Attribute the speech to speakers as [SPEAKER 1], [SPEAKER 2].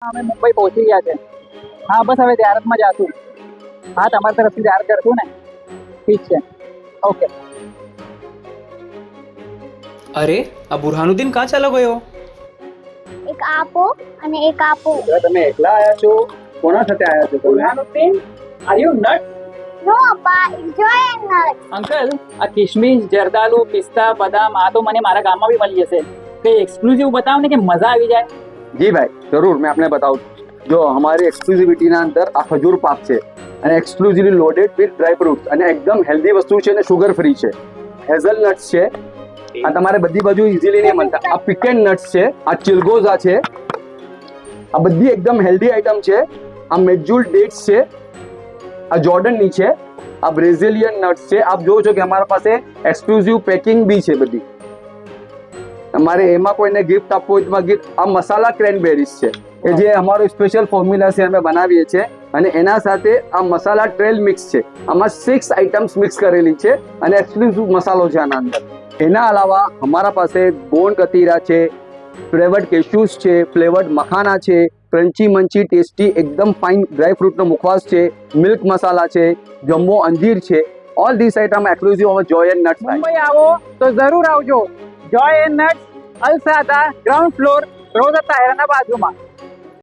[SPEAKER 1] અમે મુંબઈ પહોંચી ગયા છે. હા બસ હવે ત્યારતમાં જાશું. હા તમારી તરફથી જાહેર કરશું ને. ઠીક છે, ઓકે.
[SPEAKER 2] અરે આ બુરહાનુદ્દીન કાં ચાલો ગયો?
[SPEAKER 3] એક આપો અને એક આપો.
[SPEAKER 4] તમે એકલા આયા છો? કોના સાથે આયા છો તમે?
[SPEAKER 1] Burhanuddin, are you nut?
[SPEAKER 3] No અપ્પા, enjoy and nuts.
[SPEAKER 1] અંકલ, આ કિશમિશ, જરદાલુ, પિસ્તા, બદામ આ તો મને મારા ગામમાં બી મળી જશે. કઈ એક્સક્લુઝિવ બતાવો ને કે મજા આવી જાય.
[SPEAKER 4] જી ભાઈ, જરૂર મેં આપને બતાવું. જો હમારી એક્સક્લુઝિવિટીના અંદર આ ખજૂર પાક છે અને exclusively loaded with dry fruits અને એકદમ હેલ્ધી વસ્તુ છે અને શુગર ફ્રી છે. હેઝલનટ્સ છે, આ તમારે બધી બાજુ ઇઝીલી નહીં મળતા. આ પિકેન નટ્સ છે, આ ચિલગોઝા છે, આ બધી એકદમ હેલ્ધી આઈટમ છે. આ મેજુલ ડેટ્સ છે, આ જોર્ડનની છે, આ બ્રેઝિલિયન નટ્સ છે. આપ જોવો છો કે અમારા પાસે એક્સક્લુઝિવ પેકિંગ બી છે બધી. અમારે એમાં કોઈને ગિફ્ટ આપવું હોય તો ગિફ્ટ. આ મસાલા ક્રેનબેરીઝ છે કે જે અમારો સ્પેશિયલ ફોર્મ્યુલા છે, અમે બનાવીએ છીએ. અને એના સાથે આ મસાલા ટ્રેલ મિક્સ છે. આમાં 6 આઇટમ્સ મિક્સ કરેલી છે અને એક્સક્લુઝિવ મસાલો છે આના અંદર. એના અલાવા અમારા પાસે ગોંડ કતીરા છે, ફ્લેવર્ડ કેશ્યુઝ છે, ફ્લેવર્ડ મખાના છે, ક્રન્ચી મંચી ટેસ્ટી એકદમ ફાઇન ડ્રાય ફ્રૂટનો મુખવાસ છે, મિલ્ક મસાલા છે, જમ્બો અંજીર છે. All this item exclusive of joy and nuts.
[SPEAKER 1] Mumbai આવો તો જરૂર આવજો. જોય એન્ડ નટ્સ, અલસાદા, ગ્રાઉન્ડ ફ્લોર, રોઝા તાયરાના બાજુમાં.